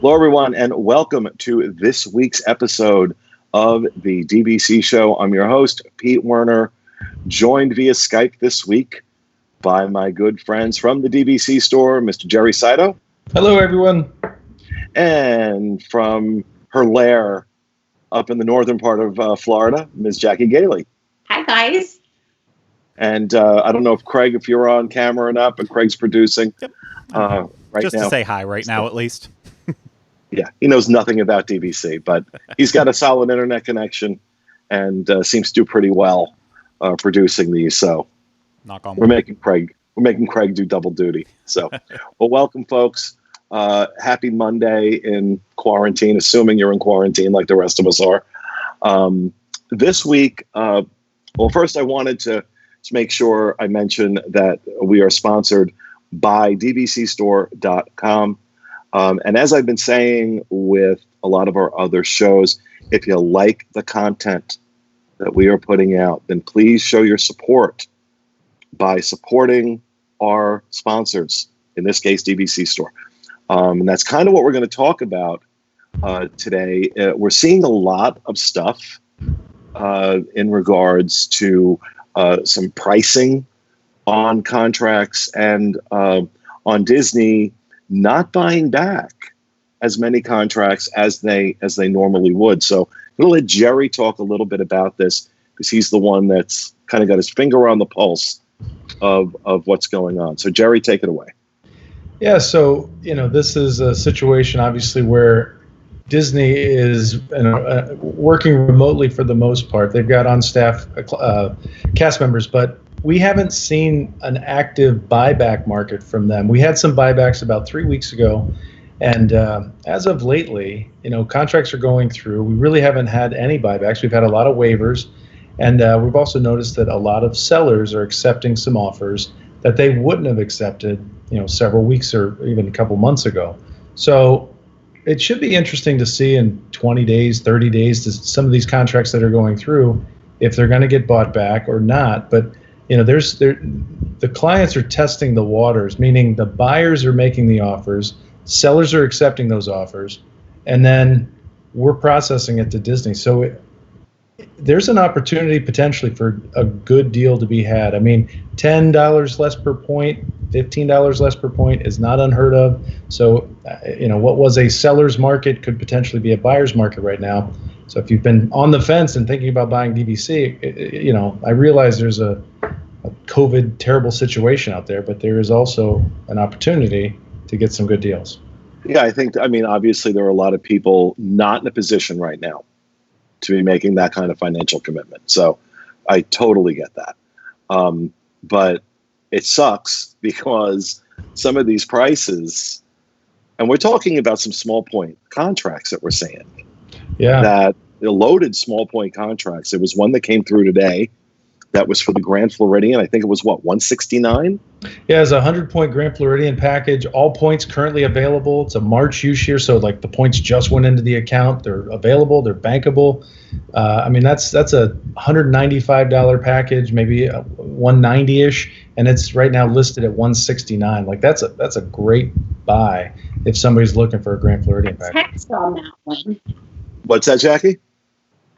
Hello, everyone, and welcome to this week's episode of the DVC show. I'm your host, Pete Werner, joined via Skype this week by my good friends from the DVC store, Mr. Jerry Saito. Hello, everyone. And from her lair up in the northern part of Florida, Ms. Jackie Gailey. Hi, guys. And I don't know if you're on camera or not, but Craig's producing. Yep. Right Just now. to say hi right now, at least. Yeah, he knows nothing about DVC, but he's got a solid internet connection and seems to do pretty well producing these. So Knock on we're wood. making Craig do double duty. So, well, welcome, folks. Happy Monday in quarantine, assuming you're in quarantine like the rest of us are. This week, well, first I wanted to make sure I mention that we are sponsored by dvcstore.com. And as I've been saying with a lot of our other shows, if you like the content that we are putting out, then please show your support by supporting our sponsors, in this case, DVC Store. And that's kind of what we're going to talk about today. We're seeing a lot of stuff in regards to some pricing on contracts and on Disney not buying back as many contracts as they normally would. So I'm going to let Jerry talk a little bit about this because he's the one that's kind of got his finger on the pulse of what's going on. So Jerry, take it away. Yeah, so this is a situation obviously where Disney is working remotely for the most part. They've got on staff cast members, but we haven't seen an active buyback market from them. We had some buybacks about 3 weeks ago, and as of lately, contracts are going through. We really haven't had any buybacks. We've had a lot of waivers, and we've also noticed that a lot of sellers are accepting some offers that they wouldn't have accepted, several weeks or even a couple months ago. So it should be interesting to see in 20 days, 30 days, some of these contracts that are going through, if they're going to get bought back or not. But the clients are testing the waters, meaning the buyers are making the offers, sellers are accepting those offers, and then we're processing it to Disney. So there's an opportunity potentially for a good deal to be had. I mean, $10 less per point, $15 less per point is not unheard of. So, what was a seller's market could potentially be a buyer's market right now. So if you've been on the fence and thinking about buying DVC, I realize there's a COVID terrible situation out there, but there is also an opportunity to get some good deals. Yeah, obviously there are a lot of people not in a position right now to be making that kind of financial commitment. So I totally get that. But it sucks because some of these prices, and we're talking about some small point contracts that we're seeing. Yeah. That loaded small point contracts. There was one that came through today that was for the Grand Floridian. I think it was $169? Yeah, it's a 100-point Grand Floridian package. All points currently available. It's a March use year, so like the points just went into the account. They're available. They're bankable. That's a $195 package, maybe $190-ish, and it's right now listed at $169. Like that's a great buy if somebody's looking for a Grand Floridian package. Text on that one. What's that, Jackie?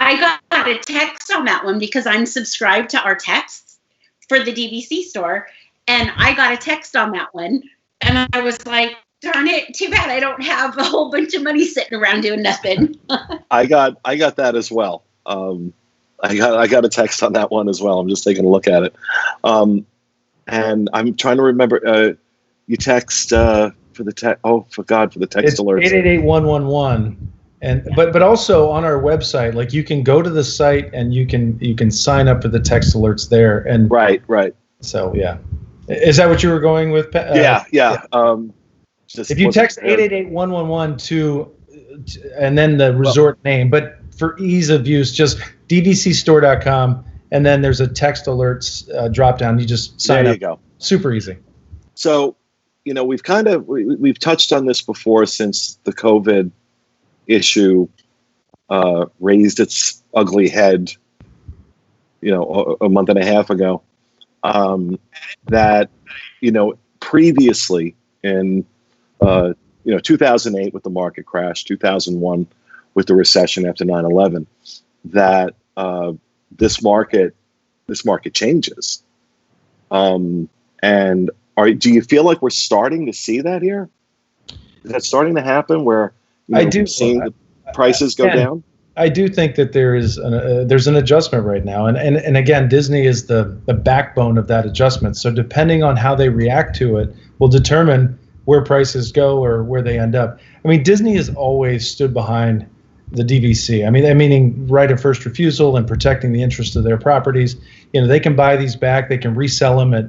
I got a text on that one because I'm subscribed to our texts for the DVC store, and I got a text on that one, and I was like, darn it, too bad I don't have a whole bunch of money sitting around doing nothing. I got that as well. I got a text on that one as well. I'm just taking a look at it. And I'm trying to remember, you text for the text. Oh, for the text alerts. 888-111. But also on our website, like you can go to the site and you can sign up for the text alerts there. And right. So yeah, is that what you were going with? Yeah. If you text 888-111 to and then the resort name, but for ease of use, just dvcstore.com, and then there's a text alerts drop down. You just sign up. There you go. Super easy. So, we've touched on this before since the COVID issue raised its ugly head, a month and a half ago. That previously in 2008 with the market crash, 2001 with the recession after 9/11, that this market changes. And do you feel like we're starting to see that here? Is that starting to happen where we're seeing the prices go down? I do think that there's an adjustment right now, and again, Disney is the backbone of that adjustment. So depending on how they react to it, will determine where prices go or where they end up. I mean, Disney has always stood behind the DVC. Meaning right of first refusal and protecting the interest of their properties. They can buy these back, they can resell them at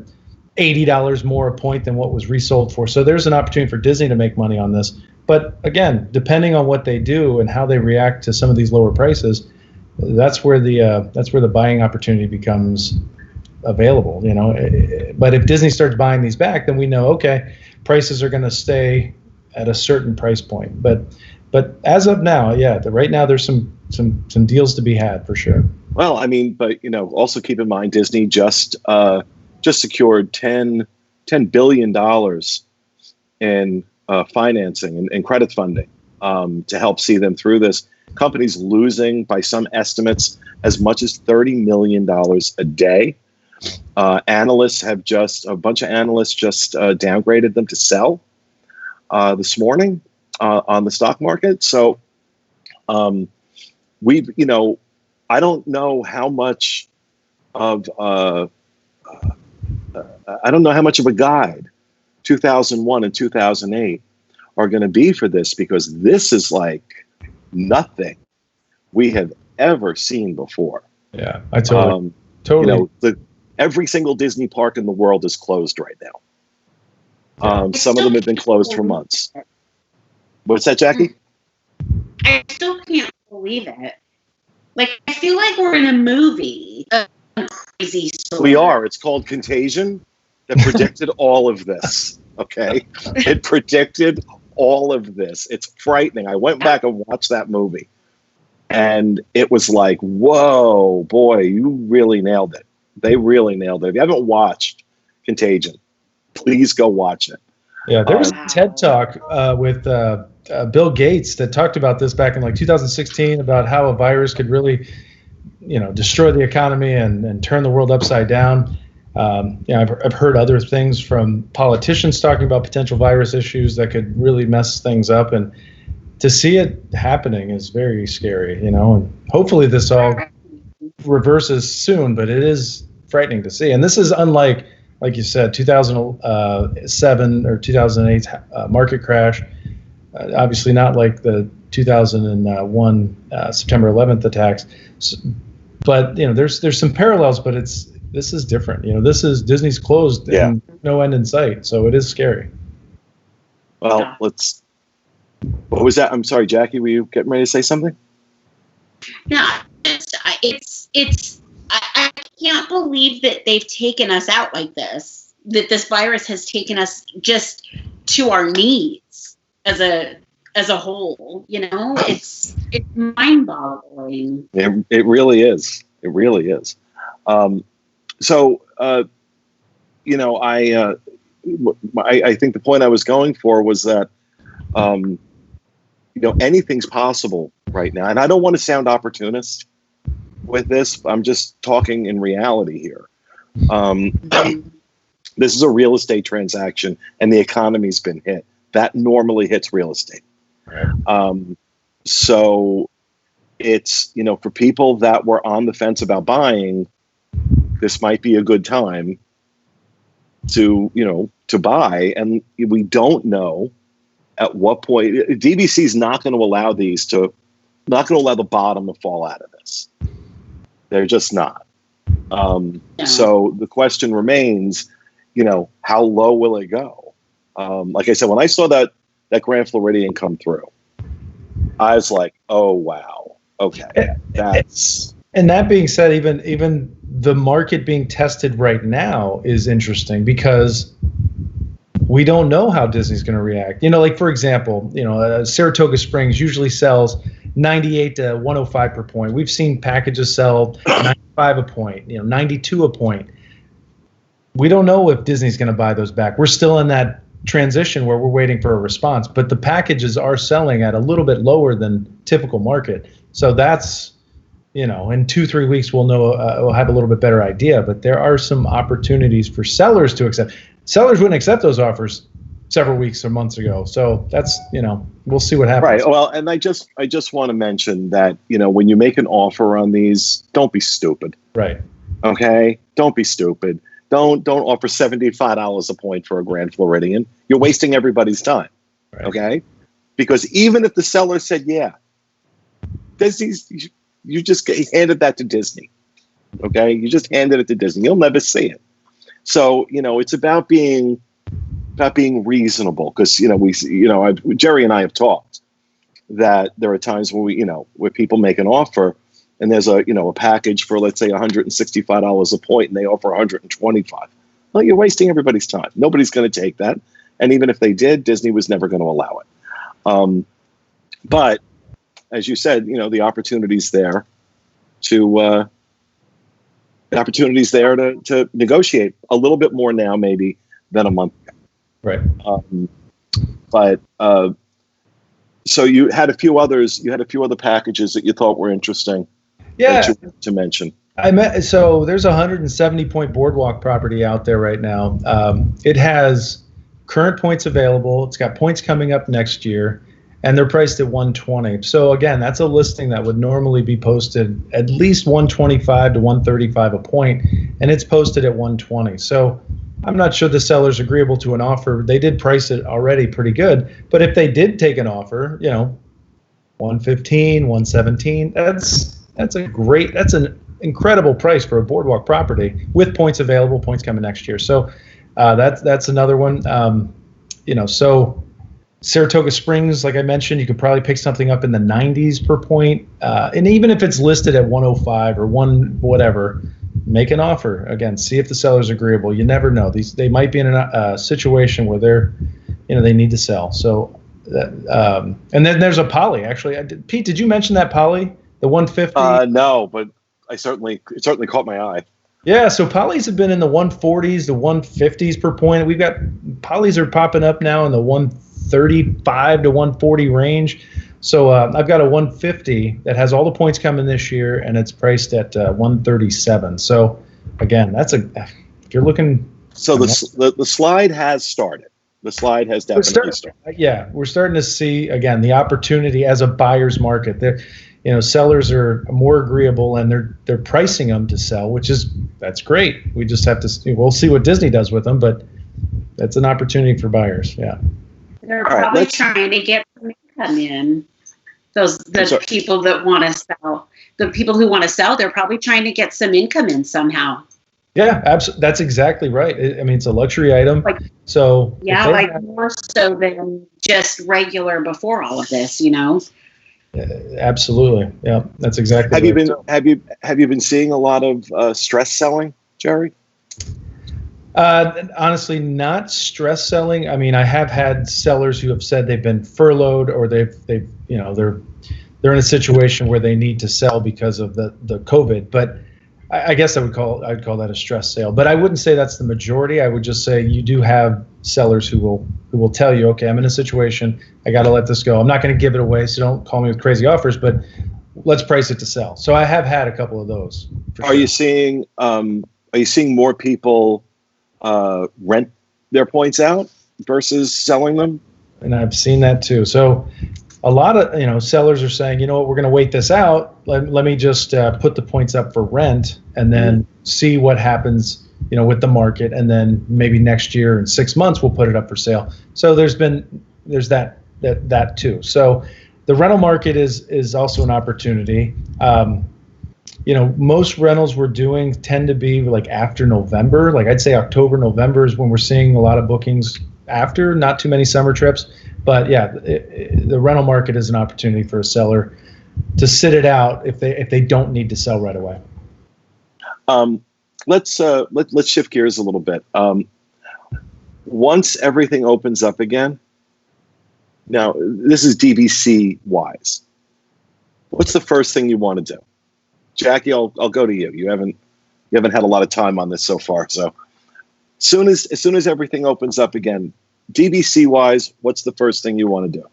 $80 more a point than what was resold for. So there's an opportunity for Disney to make money on this. But again, depending on what they do and how they react to some of these lower prices, that's where the buying opportunity becomes available. But if Disney starts buying these back, then we know, okay, prices are going to stay at a certain price point. But as of now, right now there's some deals to be had for sure. Well, but also keep in mind Disney just secured $10 billion in financing and credit funding to help see them through this. Companies losing, by some estimates, as much as $30 million a day. A bunch of analysts just downgraded them to sell this morning on the stock market. So I don't know how much of a guide 2001 and 2008 are going to be for this, because this is like nothing we have ever seen before. Yeah, I totally. Every single Disney park in the world is closed right now. Some of them have been closed for months. What's that, Jackie? I still can't believe it. Like, I feel like we're in a movie. Crazy story. We are. It's called Contagion. That predicted all of this. Okay, it predicted all of this. It's frightening. I went back and watched that movie, and it was like, whoa, boy, you really nailed it. They really nailed it. If you haven't watched Contagion, please go watch it. Yeah, there was a TED Talk with Bill Gates that talked about this back in like 2016, about how a virus could really, destroy the economy and turn the world upside down. I've heard other things from politicians talking about potential virus issues that could really mess things up, and to see it happening is very scary, and hopefully this all reverses soon, but it is frightening to see. And this is unlike, like you said, 2007 or 2008 market crash. Obviously not like the 2001 September 11th attacks, but there's some parallels, but this is different. This is Disney's closed and no end in sight, so it is scary. Well, what was that? I'm sorry, Jackie, were you getting ready to say something? No, I can't believe that they've taken us out like this, that this virus has taken us just to our knees as a whole. It's mind-boggling. It really is. It really is. I think the point I was going for was that, anything's possible right now. And I don't want to sound opportunist with this. I'm just talking in reality here. This is a real estate transaction, and the economy's been hit. That normally hits real estate. Right. So it's, for people that were on the fence about buying, this might be a good time to buy. And we don't know at what point. DVC is not going to allow the bottom to fall out of this. They're just not. So the question remains, how low will it go? Like I said, when I saw that Grand Floridian come through, I was like, oh, wow. Okay. And that being said, even the market being tested right now is interesting, because we don't know how Disney's going to react. Like, for example, Saratoga Springs usually sells 98 to 105 per point. We've seen packages sell 95 a point, 92 a point. We don't know if Disney's going to buy those back. We're still in that transition where we're waiting for a response, but the packages are selling at a little bit lower than typical market. So that's, in 2-3 weeks we'll know, we'll have a little bit better idea. But there are some opportunities for sellers to accept. Sellers wouldn't accept those offers several weeks or months ago. So that's, we'll see what happens. Right. Well, and I just want to mention that, when you make an offer on these, don't be stupid. Right. Okay. Don't be stupid. Don't offer $75 a point for a Grand Floridian. You're wasting everybody's time. Right. Okay. Because even if the seller said, yeah, Disney's, you just handed that to Disney. Okay. You just handed it to Disney. You'll never see it. So, it's about being reasonable, because, Jerry and I have talked that there are times when where people make an offer and there's a package for, let's say, $165 a point, and they offer $125. Well, you're wasting everybody's time. Nobody's going to take that. And even if they did, Disney was never going to allow it. But as you said, the opportunity's there to negotiate a little bit more now, maybe, than a month ago. Right. So you had a few other packages that you thought were interesting. Yeah. To mention. So there's a 170-point boardwalk property out there right now. It has current points available. It's got points coming up next year, and they're priced at $120. So again, that's a listing that would normally be posted at least $125 to $135 a point, and it's posted at $120. So I'm not sure the seller's agreeable to an offer. They did price it already pretty good, but if they did take an offer, $115, $117, that's an incredible price for a boardwalk property with points available, points coming next year. So that's another one. So Saratoga Springs, like I mentioned, you could probably pick something up in the 90s per point. And even if it's listed at 105 or whatever, make an offer. Again, see if the seller's agreeable. You never know. They might be in a situation where they need to sell. So, and then there's a poly. Actually, Pete, did you mention that poly, the 150? No, but it certainly caught my eye. Yeah, so polys have been in the 140s, the 150s per point. We've got polys are popping up now in the 135 to 140 range. So I've got a 150 that has all the points coming this year, and it's priced at 137. So again, if you're looking. So the slide has started. The slide has definitely started. Yeah, we're starting to see again the opportunity as a buyer's market. Sellers are more agreeable, and they're pricing them to sell, that's great. We just have to. We'll see what Disney does with them, but that's an opportunity for buyers. Yeah. They're probably trying to get some income in. The people that want to sell, the people who want to sell, they're probably trying to get some income in somehow. Yeah, absolutely. That's exactly right. It's a luxury item. So yeah, more so than just regular before all of this, Absolutely. Yeah, that's exactly. Have you been seeing a lot of stress selling, Jerry? Honestly, not stress selling. I mean, I have had sellers who have said they've been furloughed, or they're in a situation where they need to sell because of the COVID. But I guess I'd call that a stress sale. But I wouldn't say that's the majority. I would just say you do have sellers who will tell you, okay, I'm in a situation, I got to let this go. I'm not going to give it away, so don't call me with crazy offers, but let's price it to sell. So I have had a couple of those. Are you seeing more people rent their points out versus selling them? And I've seen that too. So a lot of sellers are saying, we're going to wait this out. Let me just put the points up for rent and then see what happens, with the market, and then maybe next year in 6 months we'll put it up for sale. So there's that too. So the rental market is also an opportunity. Most rentals we're doing tend to be like after November. Like I'd say October, November is when we're seeing a lot of bookings after, not too many summer trips. But yeah, the rental market is an opportunity for a seller to sit it out if they don't need to sell right away. Let's shift gears a little bit. Once everything opens up again, now this is DVC wise. What's the first thing you want to do? Jackie, I'll go to you. You haven't had a lot of time on this so far. So as soon as everything opens up again, DVC wise, what's the first thing you want to do?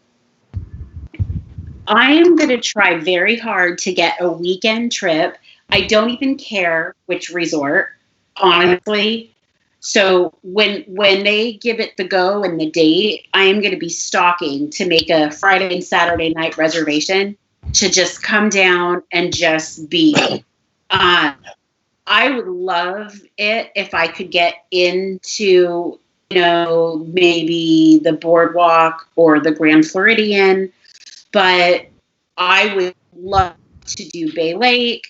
I am going to try very hard to get a weekend trip. I don't even care which resort, honestly. So when they give it the go and the date, I am going to be stalking to make a Friday and Saturday night reservation to just come down and just be. I would love it if I could get into, maybe the Boardwalk or the Grand Floridian, but I would love to do Bay Lake,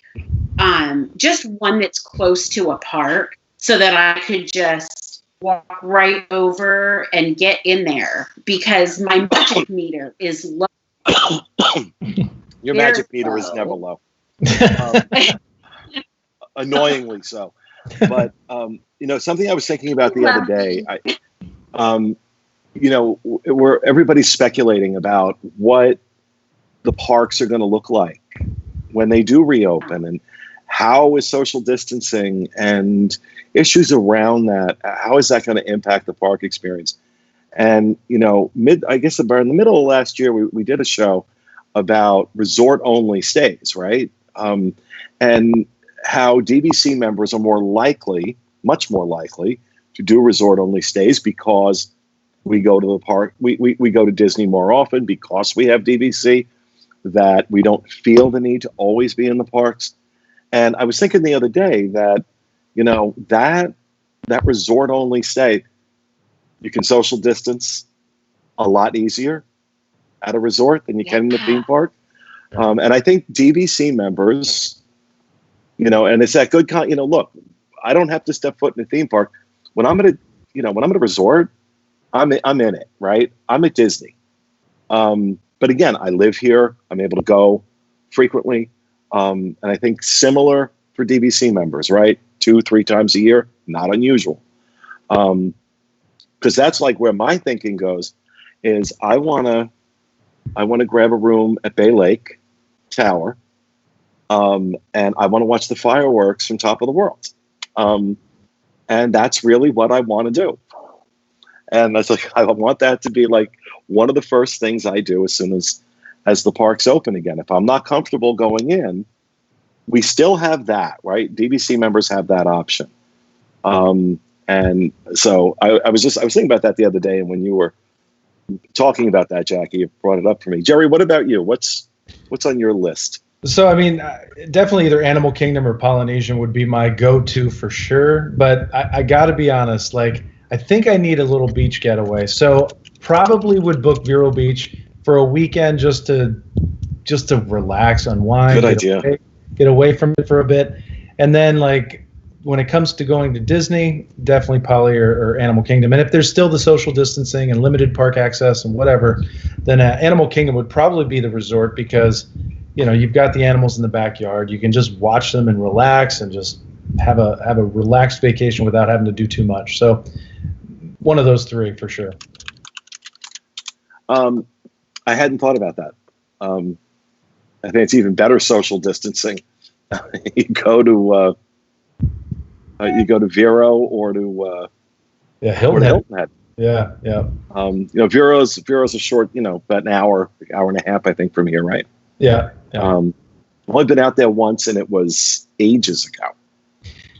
just one that's close to a park so that I could just walk right over and get in there because my magic meter is low. Your magic meter is never low. Annoyingly so. But, something I was thinking about the other day, everybody's speculating about what the parks are going to look like when they do reopen and how is social distancing and issues around that. How is that going to impact the park experience? And, in the middle of last year, we did a show about resort only stays, right? And how DVC members are much more likely to do resort only stays because we go to the park, we go to Disney more often because we have DVC, that we don't feel the need to always be in the parks. And I was thinking the other day that, that resort only stay, you can social distance a lot easier at a resort than you can in the theme park. And I think DVC members, and it's that good look, I don't have to step foot in a theme park. When I'm at a resort, I'm in it, right? I'm at Disney. But again, I live here. I'm able to go frequently. And I think similar for DVC members, right? 2-3 times a year, not unusual. Because that's like where my thinking goes is I want to grab a room at Bay Lake Tower. And I want to watch the fireworks from Top of the World. And that's really what I want to do. And that's like, I want that to be like one of the first things I do as soon as the parks open again. If I'm not comfortable going in, we still have that, right? DVC members have that option. And so I was thinking about that the other day. And when you were talking about that, Jackie, you brought it up for me. Jerry, what about you? What's on your list? So, definitely either Animal Kingdom or Polynesian would be my go-to for sure. But I got to be honest, I think I need a little beach getaway. So probably would book Vero Beach for a weekend just to relax, unwind. Good idea. Get away from it for a bit. And then when it comes to going to Disney, definitely Poly or Animal Kingdom. And if there's still the social distancing and limited park access and whatever, then Animal Kingdom would probably be the resort because, you've got the animals in the backyard. You can just watch them and relax and just have a relaxed vacation without having to do too much. So one of those three for sure. I hadn't thought about that. I think it's even better social distancing. You go to Vero or to Hilton Head. Yeah. Vero's a short, about an hour and a half, I think, from here, right? Yeah. I've only been out there once, and it was ages ago.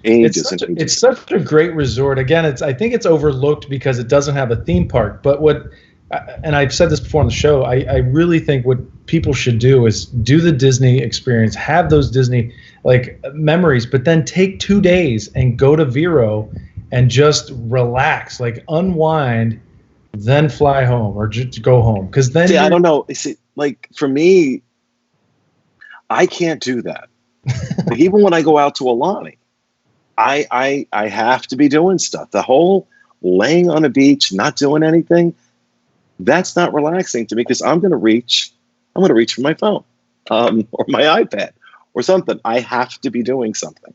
It's such a great resort. Again, I think it's overlooked because it doesn't have a theme park. But and I've said this before on the show, I really think what people should do is do the Disney experience, have those Disney memories, but then take 2 days and go to Vero and just relax, unwind, then fly home or just go home. Because then I don't know. For me, I can't do that. Even when I go out to Alani, I have to be doing stuff. The whole laying on a beach, not doing anything, that's not relaxing to me because I'm going to reach for my phone or my iPad or something. I have to be doing something.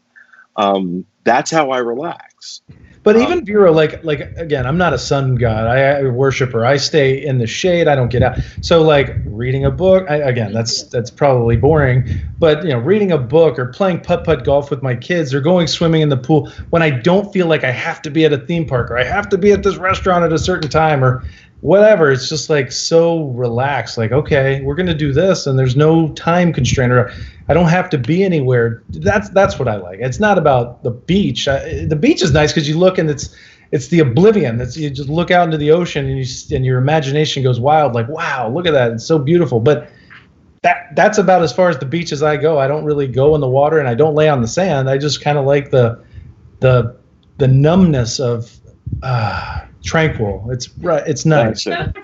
That's how I relax. works. But even Bureau, like again, I'm not a sun god. I worshiper. I stay in the shade. I don't get out. So like reading a book, again, that's probably boring. But reading a book or playing putt-putt golf with my kids or going swimming in the pool when I don't feel like I have to be at a theme park or I have to be at this restaurant at a certain time or whatever. It's just like so relaxed. Like, okay, we're gonna do this, and there's no time constraint, or I don't have to be anywhere. That's what I like. It's not about the beach. The beach is nice because you look and it's the oblivion. You just look out into the ocean and your imagination goes wild. Like, wow, look at that. It's so beautiful. But that's about as far as the beach as I go. I don't really go in the water and I don't lay on the sand. I just kind of like the numbness of tranquil. It's nice. I'm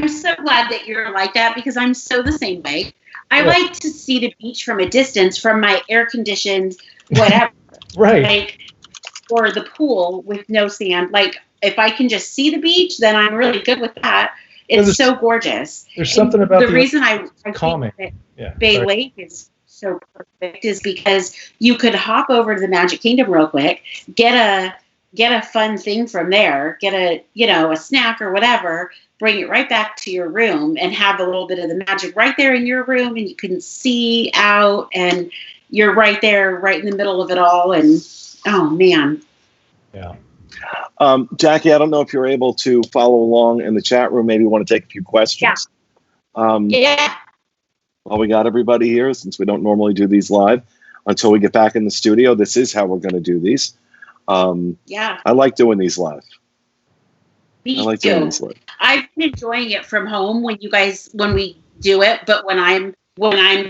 so glad that you're like that because I'm so the same way. I like to see the beach from a distance from my air-conditioned whatever. Right. Like, or the pool with no sand. Like, if I can just see the beach, then I'm really good with that. It's so gorgeous. There's something about the reason I calming. think that Bay Lake is so perfect is because you could hop over to the Magic Kingdom real quick, get a fun thing from there, get a snack or whatever, bring it right back to your room and have a little bit of the magic right there in your room, and you can see out and you're right there, right in the middle of it all. And oh man. Yeah. Jackie, I don't know if you're able to follow along in the chat room. Maybe you want to take a few questions. Yeah. Well, we got everybody here since we don't normally do these live until we get back in the studio. This is how we're going to do these. I like doing these live. Me too. I've been enjoying it from home when we do it, but when I'm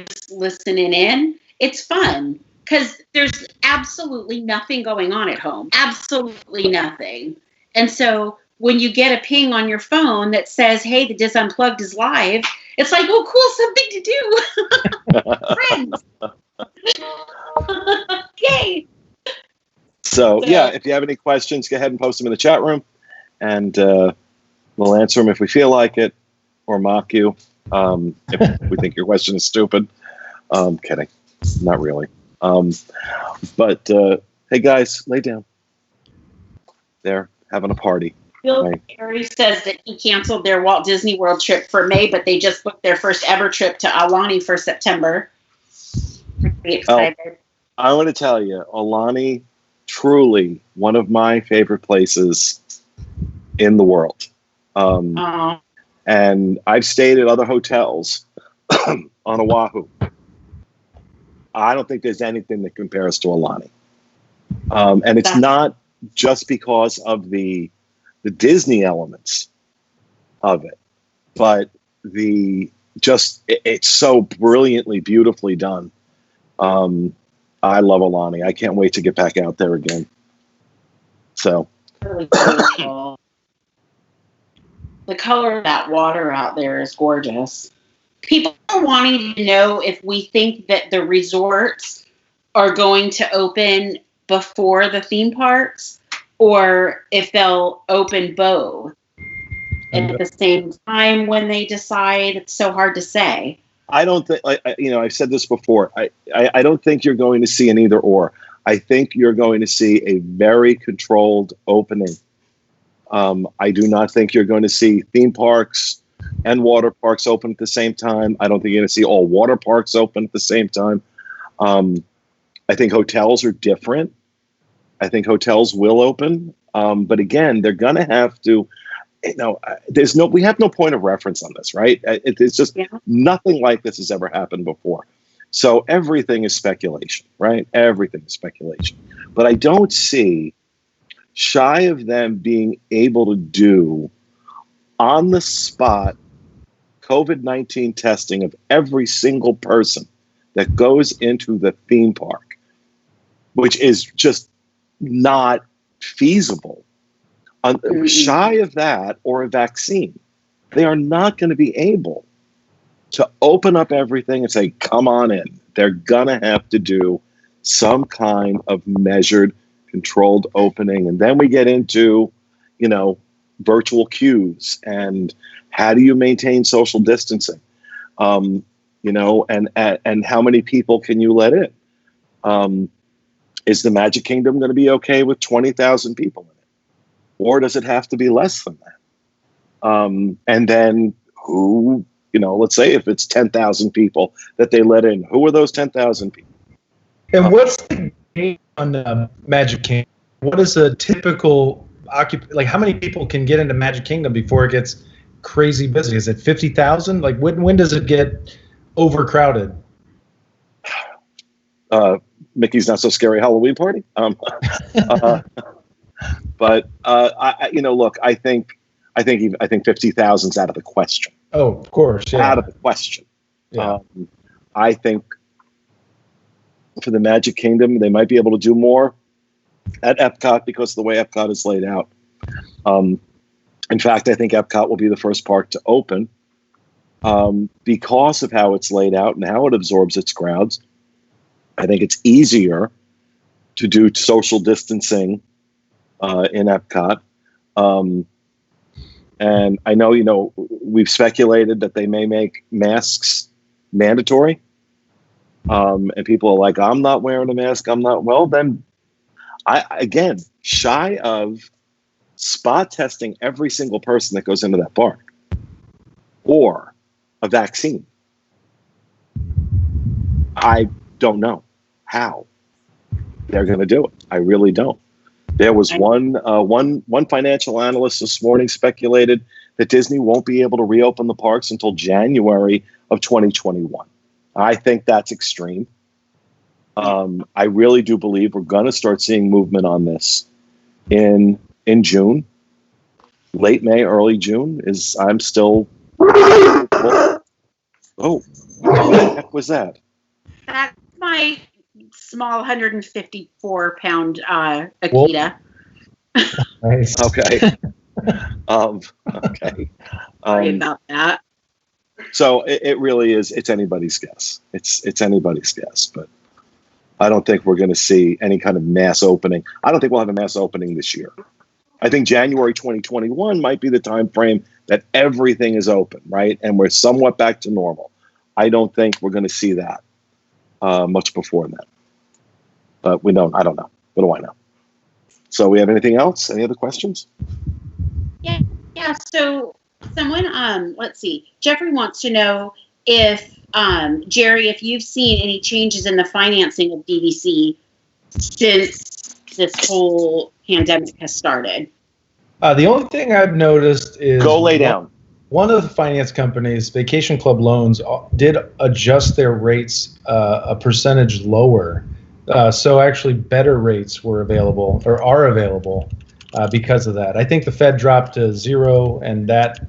just listening in, it's fun because there's absolutely nothing going on at home. Absolutely nothing. And so when you get a ping on your phone that says, "Hey, the DIS Unplugged is live," it's like, "Oh, cool, something to do." Friends. Yay. So, if you have any questions, go ahead and post them in the chat room, and we'll answer them if we feel like it, or mock you if we think your question is stupid. Kidding. Not really. But, hey, guys, lay down. They're having a party. Bill Perry says that he canceled their Walt Disney World trip for May, but they just booked their first ever trip to Aulani for September. Pretty excited. I want to tell you, Aulani, truly one of my favorite places in the world. And I've stayed at other hotels on Oahu. I don't think there's anything that compares to Aulani. And it's not just because of the Disney elements of it, but it's so brilliantly, beautifully done. I love Aulani. I can't wait to get back out there again. So, really beautiful. The color of that water out there is gorgeous. People are wanting to know if we think that the resorts are going to open before the theme parks or if they'll open both at the same time when they decide. It's so hard to say. I don't think, I've said this before. I don't think you're going to see an either or. I think you're going to see a very controlled opening. I do not think you're going to see theme parks and water parks open at the same time. I don't think you're going to see all water parks open at the same time. I think hotels are different. I think hotels will open. But again, they're going to have to, we have no point of reference on this, right? It's just nothing like this has ever happened before. So everything is speculation, right? Everything is speculation. But I don't see, shy of them being able to do on the spot COVID-19 testing of every single person that goes into the theme park, which is just not feasible. Shy of that or a vaccine, they are not going to be able to open up everything and say, come on in. They're going to have to do some kind of measured, controlled opening. And then we get into, virtual queues and how do you maintain social distancing? And how many people can you let in? Is the Magic Kingdom going to be okay with 20,000 people in it? Or does it have to be less than that? And then who, let's say if it's 10,000 people that they let in, who are those 10,000 people? And what's the game on Magic Kingdom? What is a typical like how many people can get into Magic Kingdom before it gets crazy busy? Is it 50,000? Like when does it get overcrowded? Mickey's Not So Scary Halloween Party. But look, I think 50,000's out of the question. Oh, of course, yeah. Out of the question. Yeah. I think for the Magic Kingdom, they might be able to do more at Epcot because of the way Epcot is laid out. In fact, I think Epcot will be the first park to open because of how it's laid out and how it absorbs its crowds. I think it's easier to do social distancing in Epcot. And I know, we've speculated that they may make masks mandatory. And people are like, I'm not wearing a mask. I'm not. Well, then again, shy of spot testing every single person that goes into that park or a vaccine. I don't know how they're going to do it. I really don't. There was one financial analyst this morning speculated that Disney won't be able to reopen the parks until January of 2021. I think that's extreme. I really do believe we're going to start seeing movement on this in June, late May, early June. I'm still. Oh, what the heck was that? That's my small 154-pound Akita. Nice. Okay. Okay. Sorry about that. So it really is. It's anybody's guess. It's anybody's guess, but I don't think we're going to see any kind of mass opening. I don't think we'll have a mass opening this year. I think January 2021 might be the time frame that everything is open, right? And we're somewhat back to normal. I don't think we're going to see that much before that. But we don't. I don't know. What do I know? So we have anything else? Any other questions? Yeah. So someone, let's see. Jeffrey wants to know if Jerry, if you've seen any changes in the financing of DVC since this whole pandemic has started. The only thing I've noticed is go lay down. One of the finance companies, Vacation Club Loans, did adjust their rates a percentage lower. So actually better rates were available or are available because of that. I think the Fed dropped to 0 and that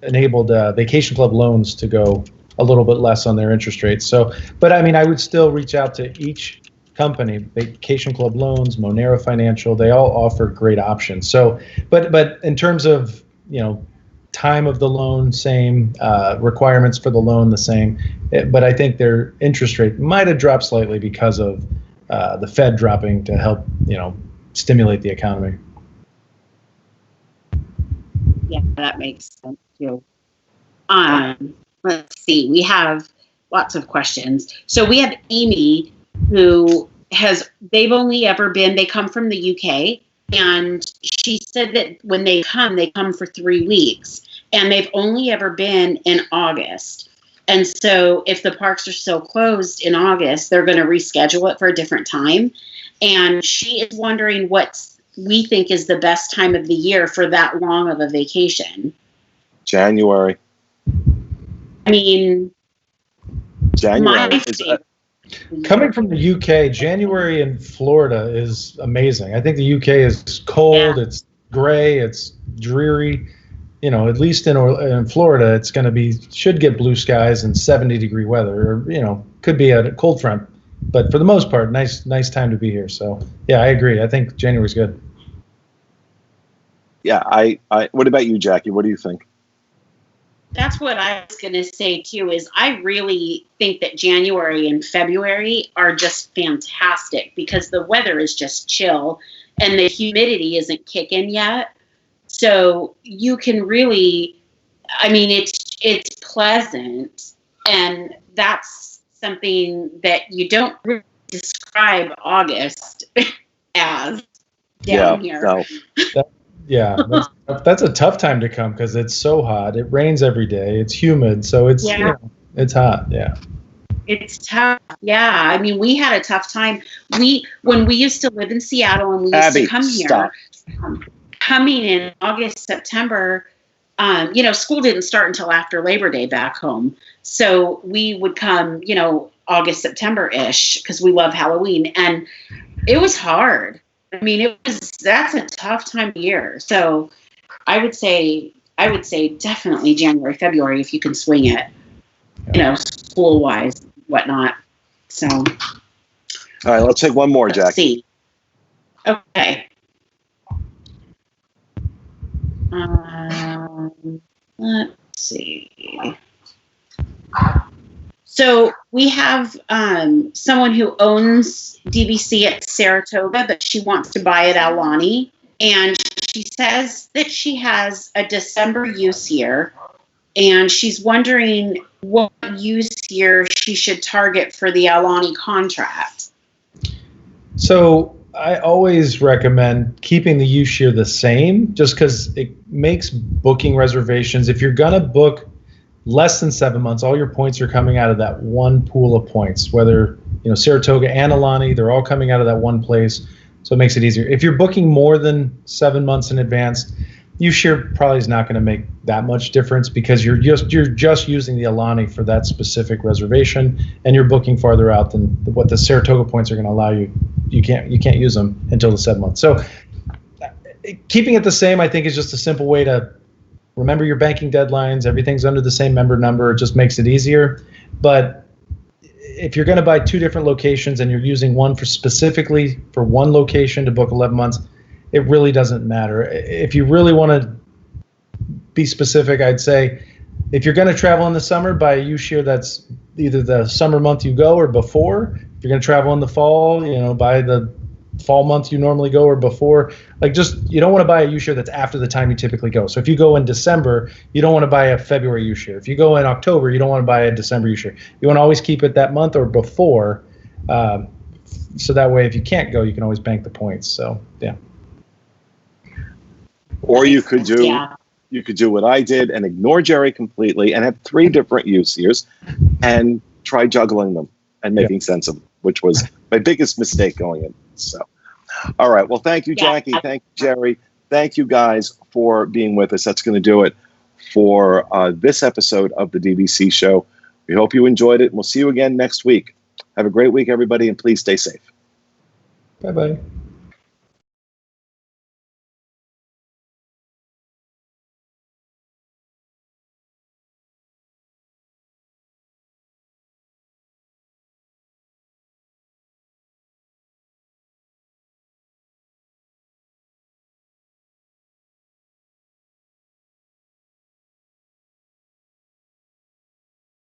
enabled Vacation Club Loans to go a little bit less on their interest rates. So, but I mean, I would still reach out to each company, Vacation Club Loans, Monero Financial, they all offer great options. So, but in terms of, time of the loan, same, requirements for the loan, the same. But I think their interest rate might have dropped slightly because of the Fed dropping to help, stimulate the economy. Yeah, that makes sense too. Let's see. We have lots of questions. So we have Amy, who they've only ever been, they come from the UK, and she said that when they come for 3 weeks, and they've only ever been in August. And so if the parks are still closed in August, they're going to reschedule it for a different time. And she is wondering what we think is the best time of the year for that long of a vacation. January. I mean, January coming from the UK, January in Florida is amazing. I think the UK is cold, it's gray, it's dreary. At least in Florida, it's going to should get blue skies and 70-degree weather, or, could be a cold front. But for the most part, nice time to be here. So, yeah, I agree. I think January's good. Yeah, what about you, Jackie? What do you think? That's what I was going to say, too, is I really think that January and February are just fantastic because the weather is just chill and the humidity isn't kicking yet. So you can really, it's pleasant, and that's something that you don't really describe describe August as down here. No. That's a tough time to come because it's so hot. It rains every day. It's humid, so it's it's hot. Yeah. It's tough. Yeah, I mean, we had a tough time. When we used to live in Seattle and we used to come here, coming in August, September, school didn't start until after Labor Day back home. So we would come, August, September-ish, because we love Halloween. And it was hard. I mean, that's a tough time of year. So I would say definitely January, February, if you can swing it, school-wise, whatnot. So. All right, let's take one more, Jackie. Let's see. Okay. Let's see. So we have someone who owns DVC at Saratoga, but she wants to buy at Aulani. And she says that she has a December use year. And she's wondering what use year she should target for the Aulani contract. So I always recommend keeping the use year the same, just because it makes booking reservations. If you're going to book less than 7 months, all your points are coming out of that one pool of points, whether Saratoga and Aulani, they're all coming out of that one place. So it makes it easier. If you're booking more than 7 months in advance, use year probably is not going to make that much difference because you're just using the Aulani for that specific reservation, and you're booking farther out than what the Saratoga points are going to allow you. You can't use them until the 7 months. So keeping it the same, I think, is just a simple way to remember your banking deadlines. Everything's under the same member number. It just makes it easier. But if you're going to buy 2 different locations and you're using one specifically for one location to book 11 months, it really doesn't matter. If you really want to be specific, I'd say if you're going to travel in the summer, buy a use year that's either the summer month you go or before. If you're going to travel in the fall, buy the fall month you normally go or before. You don't want to buy a use year that's after the time you typically go. So if you go in December, you don't want to buy a February use year. If you go in October, you don't want to buy a December use year. You want to always keep it that month or before. So that way, if you can't go, you can always bank the points. So, yeah. Or you could do what I did and ignore Jerry completely and have 3 different use years and try juggling them and making sense of them, which was my biggest mistake going in. So, all right. Well, thank you, Jackie. Thank you, Jerry. Thank you guys for being with us. That's going to do it for this episode of the DVC show. We hope you enjoyed it. We'll see you again next week. Have a great week, everybody, and please stay safe. Bye-bye.